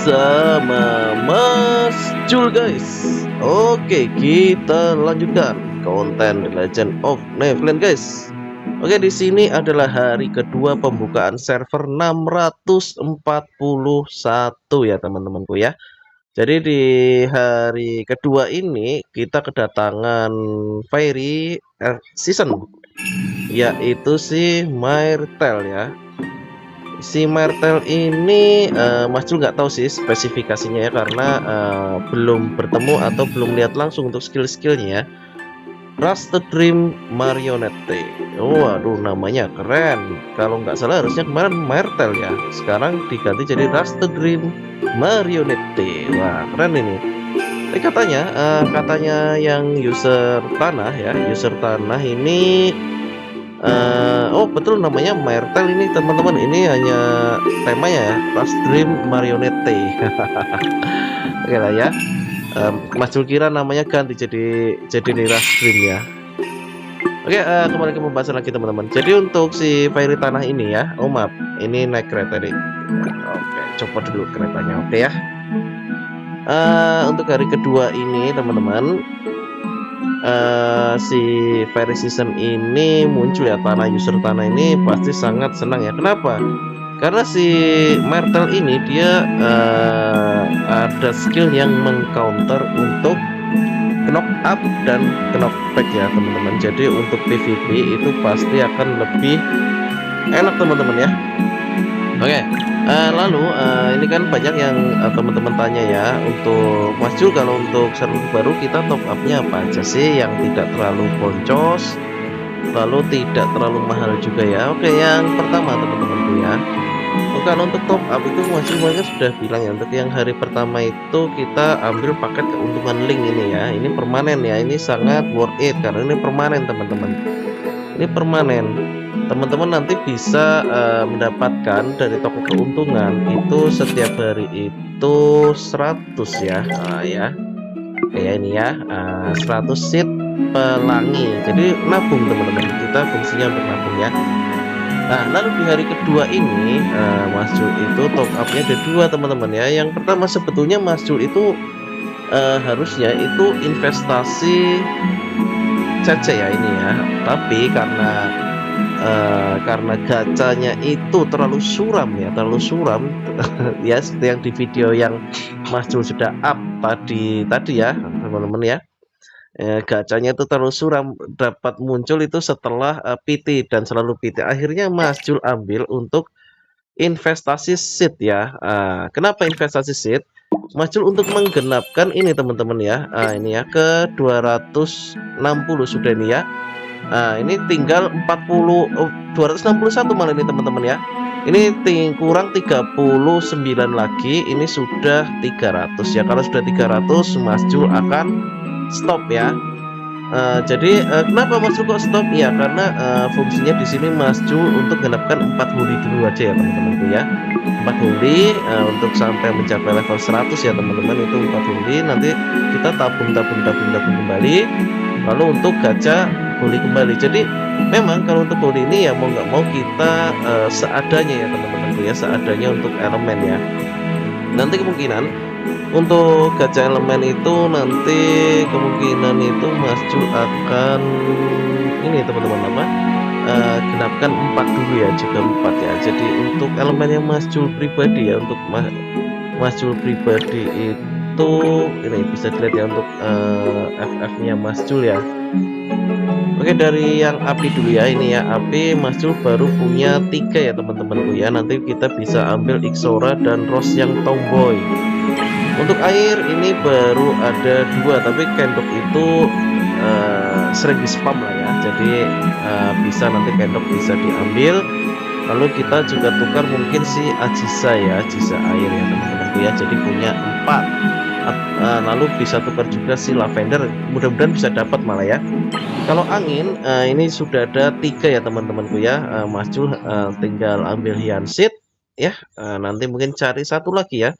bersama Mas Jul guys. Oke, kita lanjutkan konten The Legend of Neverland guys. Oke, di sini adalah hari kedua pembukaan server 641 ya teman-temanku ya. Jadi di hari kedua ini kita kedatangan Fairy season, yaitu si Myrtle ya. Si Myrtle ini Mas Jul nggak tahu sih spesifikasinya ya, karena belum bertemu atau belum lihat langsung untuk skill-skillnya ya. Rust Dream Marionette. Waduh, namanya keren. Kalau nggak salah harusnya kemarin Myrtle ya, sekarang diganti jadi Rust Dream Marionette. Wah, keren ini. Katanya yang user tanah ya, user tanah ini oh betul, namanya Myrtle ini teman-teman. Ini hanya temanya ya, Rust Dream Marionette. Oke lah ya. Mas Jul kira namanya ganti jadi nih Rust Dream ya. Oke, kembali ke pembahasan lagi teman-teman. Jadi untuk si Fairy tanah ini ya, oh maaf, ini naik kereta nih. Oke, coba dulu keretanya. Oke ya. Untuk hari kedua ini teman-teman, si Fairy season ini muncul ya, user tanah ini pasti sangat senang ya. Kenapa? Karena si Myrtle ini dia ada skill yang mengcounter untuk knock up dan knock back ya teman-teman. Jadi untuk PvP itu pasti akan lebih enak teman-teman ya. Oke, lalu ini kan banyak yang teman-teman tanya ya, untuk Mas Jul kalau untuk server baru kita top upnya apa aja sih yang tidak terlalu boncos, lalu tidak terlalu mahal juga ya. Oke, yang pertama teman-temanku ya, kalau untuk top up itu Mas Jul sudah bilang ya, untuk yang hari pertama itu kita ambil paket keuntungan link ini ya. Ini permanen ya, ini sangat worth it karena ini permanen teman-teman. Ini permanen. Teman-teman nanti bisa mendapatkan dari toko keuntungan itu setiap hari itu 100 ya. Ya kayak ini ya, 100 seed pelangi. Jadi nabung teman-teman, kita fungsinya untuk nabung ya. Nah, lalu di hari kedua ini Mas Jul itu top upnya ada dua teman-teman ya. Yang pertama, sebetulnya Mas Jul itu harusnya itu investasi CC ya ini ya, tapi karena gacanya itu terlalu suram ya, ya, seperti yang di video yang Mas Jul sudah up tadi ya teman-teman ya. Gacanya itu terlalu suram, dapat muncul itu setelah PT dan selalu PT. Akhirnya Mas Jul ambil untuk investasi seed ya. Kenapa investasi seed? Mas Jul untuk menggenapkan ini teman-teman ya. Ini ya ke 260 sudah ini ya. Ini tinggal 261 malah ini teman-teman ya. Ini kurang 39 lagi, ini sudah 300 ya. Kalau sudah 300 Mas Jul akan stop ya. Jadi kenapa Mas Jul kok stop ya? Karena fungsinya di sini Mas Jul untuk genapkan 4 huli dulu aja ya teman-temanku ya. 4 huli untuk sampai mencapai level 100 ya teman-teman, itu 4 huli. Nanti kita tabung kembali, lalu untuk gacha huli kembali. Jadi memang kalau untuk huli ini ya mau nggak mau kita seadanya ya teman-temanku ya, seadanya untuk elemen ya. Nanti kemungkinan untuk gacha elemen itu nanti kemungkinan itu Mas Jul akan ini teman-teman apa, genapkan 4 dulu ya, juga 4 ya. Jadi untuk elemennya Mas Jul pribadi ya, untuk Mas Jul pribadi itu ini bisa dilihat ya untuk FF nya Mas Jul ya. Oke, dari yang api dulu ya, ini ya api Mas Jul baru punya 3 ya teman-temanku ya. Nanti kita bisa ambil Ixora dan Rose yang tomboy. Untuk air ini baru ada 2, tapi Kendok itu sering di spam lah ya. Jadi bisa nanti Kendok bisa diambil. Lalu kita juga tukar mungkin si Ajisa ya, Ajisa air ya teman-temanku ya. Jadi punya 4. Lalu bisa tukar juga si Lavender, mudah-mudahan bisa dapat malah ya. Kalau angin ini sudah ada 3 ya teman-temanku ya. Mas Jul tinggal ambil Hyacinth ya. Nanti mungkin cari satu lagi ya.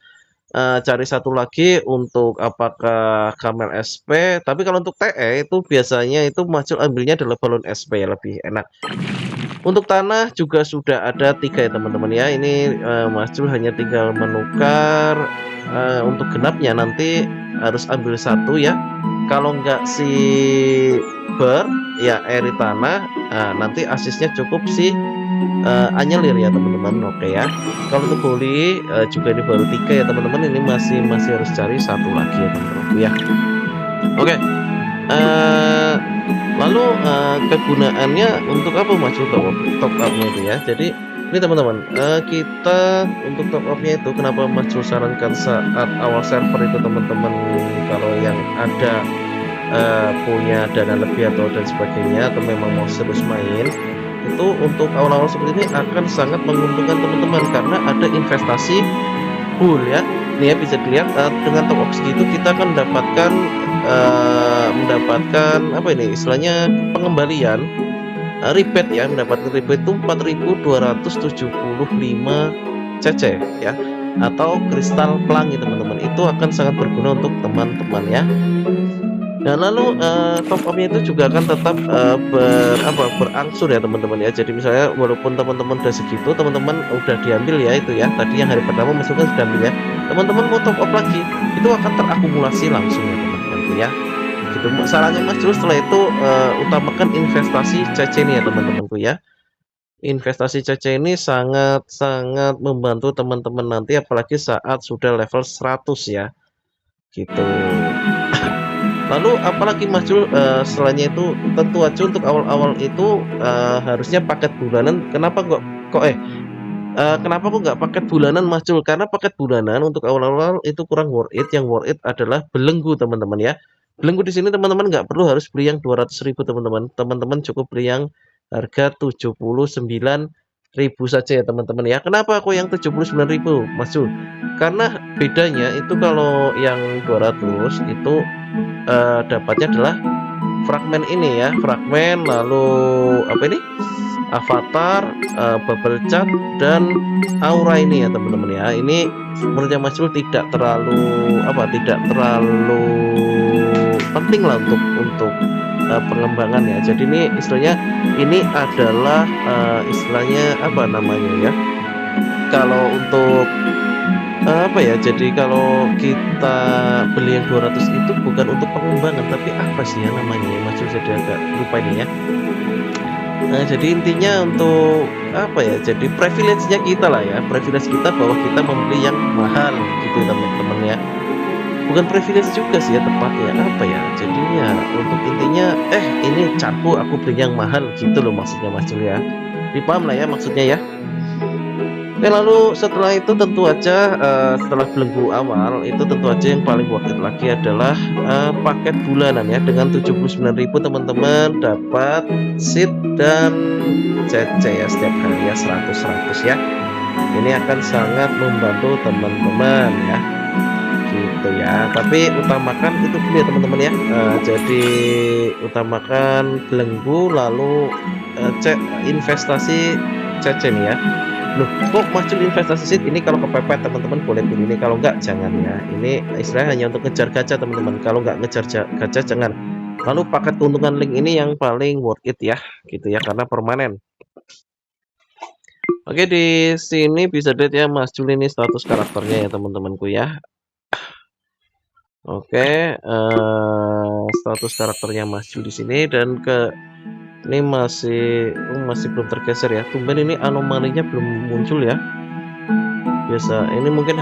Cari satu lagi untuk apakah Camel SP, tapi kalau untuk TE itu biasanya itu Mas Jul ambilnya adalah balon SP ya, lebih enak. Untuk tanah juga sudah ada 3 ya teman-teman ya. Ini Mas Jul hanya tinggal menukar untuk genapnya nanti harus ambil 1 ya. Kalau enggak si ber ya eri tanah, nanti asisnya cukup si anyelir ya teman-teman. Oke ya. Kalau untuk boli juga ini baru 3 ya teman-teman. Ini masih harus cari 1 lagi ya teman-teman ya. Oke. Lalu kegunaannya untuk apa Mas top up-nya itu ya. Jadi ini teman-teman, kita untuk top up-nya itu kenapa Mas sarankan saat awal server itu teman-teman, kalau yang ada punya dana lebih atau dan sebagainya, atau memang mau serius main, itu untuk awal-awal seperti ini akan sangat menguntungkan teman-teman karena ada investasi full ya. Ini ya bisa dilihat dengan top up segitu kita akan mendapatkan apa ini istilahnya pengembalian rebate ya, mendapatkan rebate itu 4.275 CC ya, atau kristal pelangi teman-teman. Itu akan sangat berguna untuk teman-teman ya. Nah lalu top up-nya itu juga akan tetap berangsur ya teman-teman ya. Jadi misalnya walaupun teman-teman udah segitu, teman-teman udah diambil ya itu ya, tadi yang hari pertama masukkan sudah ambil ya, teman-teman mau top up lagi itu akan terakumulasi langsung ya teman-teman ya. Gitu sarannya Mas Jul setelah itu utamakan investasi CC ini ya teman-temanku ya. Investasi CC ini sangat-sangat membantu teman-teman nanti apalagi saat sudah level 100 ya. Gitu. Lalu apalagi Mas Jul setelahnya itu tentu aja untuk awal-awal itu harusnya paket bulanan. Kenapa kok nggak paket bulanan Mas Jul? Karena paket bulanan untuk awal-awal itu kurang worth it. Yang worth it adalah belenggu teman-teman ya. Belenggu di sini teman-teman nggak perlu harus beli yang 200.000 teman-teman. Teman-teman cukup beli yang harga 79.000 saja ya teman-teman ya. Kenapa kok yang 79.000 Mas Jul? Karena bedanya itu kalau yang 200 itu dapatnya adalah fragmen ini ya, fragmen, lalu apa ini, avatar, bubble chat, dan aura ini ya teman-teman ya. Ini menurutnya Mas Jul tidak terlalu penting lah untuk pengembangan ya. Jadi ini istilahnya ini adalah istilahnya apa namanya ya, kalau untuk jadi kalau kita beli yang 200 itu bukan untuk pengembangan, tapi apa sih ya namanya ya Mas Jul, jadi agak lupa ini ya. Nah jadi intinya untuk jadi privilege-nya kita lah ya, privilege kita bahwa kita membeli yang mahal gitu teman-teman ya. Bukan privilege juga sih ya tepatnya, jadinya untuk intinya ini carku aku beli yang mahal gitu loh maksudnya Mas Jul ya. Dipaham lah ya maksudnya ya. Oke, lalu setelah itu tentu aja setelah belenggu awal itu tentu aja yang paling worth it lagi adalah paket bulanan ya. Dengan 79.000 teman-teman dapat seed dan CC ya setiap hari ya, 100 ya. Ini akan sangat membantu teman-teman ya, gitu ya. Tapi utamakan itu dulu ya teman-teman ya. Jadi utamakan belenggu lalu cek investasi CC nih ya. Loh, kok Mas Jul investasi seed ini? Kalau kepepet teman-teman boleh pilih ini, kalau enggak jangan ya. Ini istilahnya hanya untuk ngejar gacha teman-teman. Kalau enggak ngejar gacha jangan. Lalu paket keuntungan link ini yang paling worth it ya, gitu ya, karena permanen. Oke, di sini bisa lihat ya Mas Jul ini status karakternya ya teman-temanku ya. Oke, status karakternya Mas Jul di sini, dan ini masih belum tergeser ya. Tumben ini anomalinya belum muncul ya. Biasa ini mungkin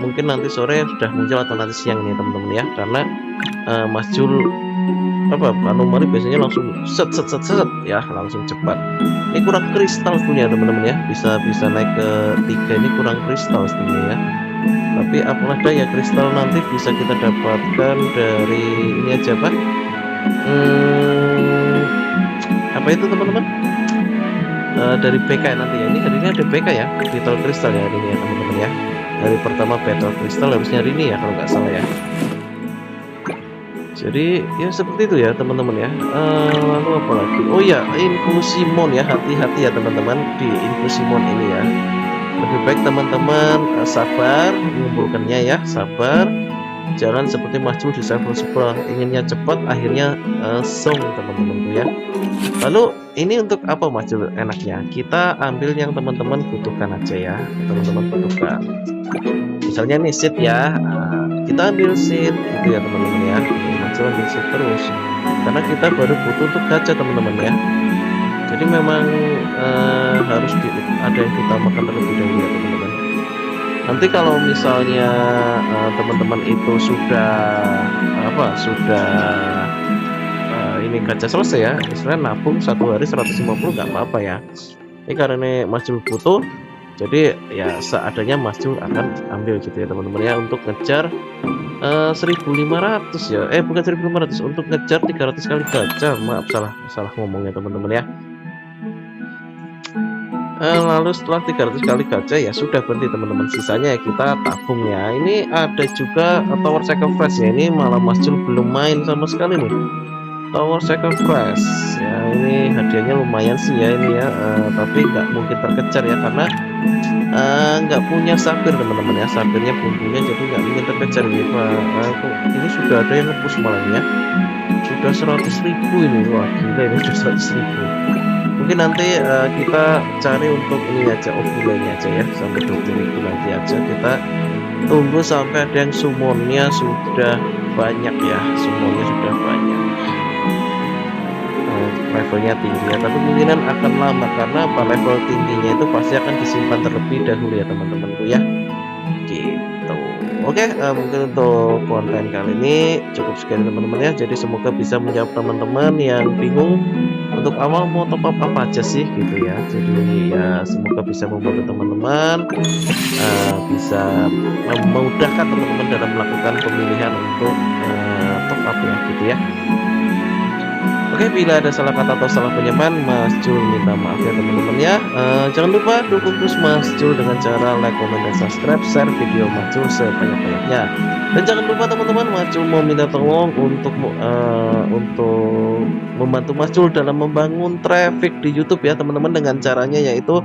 mungkin nanti sore sudah muncul atau nanti siang nih teman-teman ya. Karena Mas Jul anomali biasanya langsung set ya, langsung cepat. Ini kurang kristal punya teman-teman ya. Bisa naik ke 3, ini kurang kristal sebenarnya ya. Tapi apa ya kristal nanti bisa kita dapatkan dari ini aja Pak. Apa itu teman-teman, dari BK nanti ya. Ini hari ini ada BK ya, Battle Crystal ya hari ini ya teman-teman ya. Dari pertama Battle Crystal harusnya hari ini ya kalau nggak salah ya. Jadi ya seperti itu ya teman-teman ya. Lalu apa lagi, oh ya Infusimon ya, hati-hati ya teman-teman di Infusimon ini ya. Lebih baik teman-teman sabar mengumpulkannya ya, sabar. Jangan seperti Mas Jul di server sebelah, inginnya cepat akhirnya song teman-temanku ya. Lalu ini untuk apa Mas Jul enaknya? Kita ambil yang teman-teman butuhkan aja ya, teman-teman butuhkan. Misalnya nih seed ya, kita ambil seed gitu ya teman-teman ya. Mas Jul ambil seed terus, karena kita baru butuh untuk gacha teman-teman ya. Jadi memang harus ada yang diutamakan terlebih dahulu ya teman-teman. Nanti kalau misalnya teman-teman itu sudah ini gacha selesai ya, misalnya nabung satu hari 150 nggak apa-apa ya. Ini karena Mas Jul butuh, jadi ya seadanya Mas Jul akan ambil gitu ya teman-teman ya, untuk ngejar 1500 ya, bukan 1500, untuk ngejar 300 kali gacha. Maaf, salah ngomongnya teman-teman ya. Lalu setelah 300 kali gacha ya sudah berhenti teman-teman, sisanya ya kita tabung ya. Ini ada juga Tower Sacrifice ya, ini malah Mas Jul belum main sama sekali nih. Tower Sacrifice ya, ini hadiahnya lumayan sih ya ini ya, tapi nggak mungkin terkejar ya, karena nggak punya sabir teman-teman ya, sabirnya bumbunya, jadi nggak mungkin terkejar gitu. Ini sudah ada yang ngepush malah ya, sudah 100.000 ini, wah gila, ini sudah 100.000. Mungkin nanti kita cari untuk ini aja, ovulanya aja ya, sampai 20.000 nanti aja. Kita tunggu sampai ada yang summonnya sudah banyak ya, summonnya sudah banyak, levelnya tinggi ya, tapi kemungkinan akan lama karena level tingginya itu pasti akan disimpan terlebih dahulu ya teman-temanku ya, gitu. Oke, mungkin untuk konten kali ini cukup sekian teman-teman ya. Jadi semoga bisa menjawab teman-teman yang bingung untuk awal mau top up apa aja sih gitu ya. Jadi ya semoga bisa membantu teman-teman, bisa memudahkan teman-teman dalam melakukan pemilihan untuk top up ya gitu ya. Oke, bila ada salah kata atau salah penyampaian, Mas Jul minta maaf ya teman-teman ya. Jangan lupa dukung terus Mas Jul dengan cara like, comment, dan subscribe, share video Mas Jul sebanyak-banyaknya. Dan jangan lupa teman-teman, Mas Jul mau minta tolong untuk membantu Mas Jul dalam membangun traffic di YouTube ya teman-teman, dengan caranya yaitu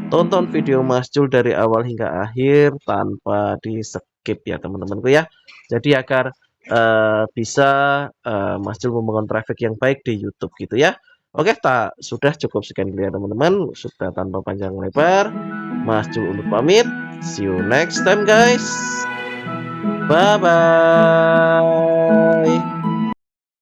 tonton video Mas Jul dari awal hingga akhir tanpa di skip ya teman-temanku ya. Jadi agar bisa Mas Jul membangun traffic yang baik di YouTube gitu ya. Oke, sudah cukup sekian dulu ya teman-teman, sudah tanpa panjang lebar, Mas Jul undur pamit. See you next time guys, bye bye.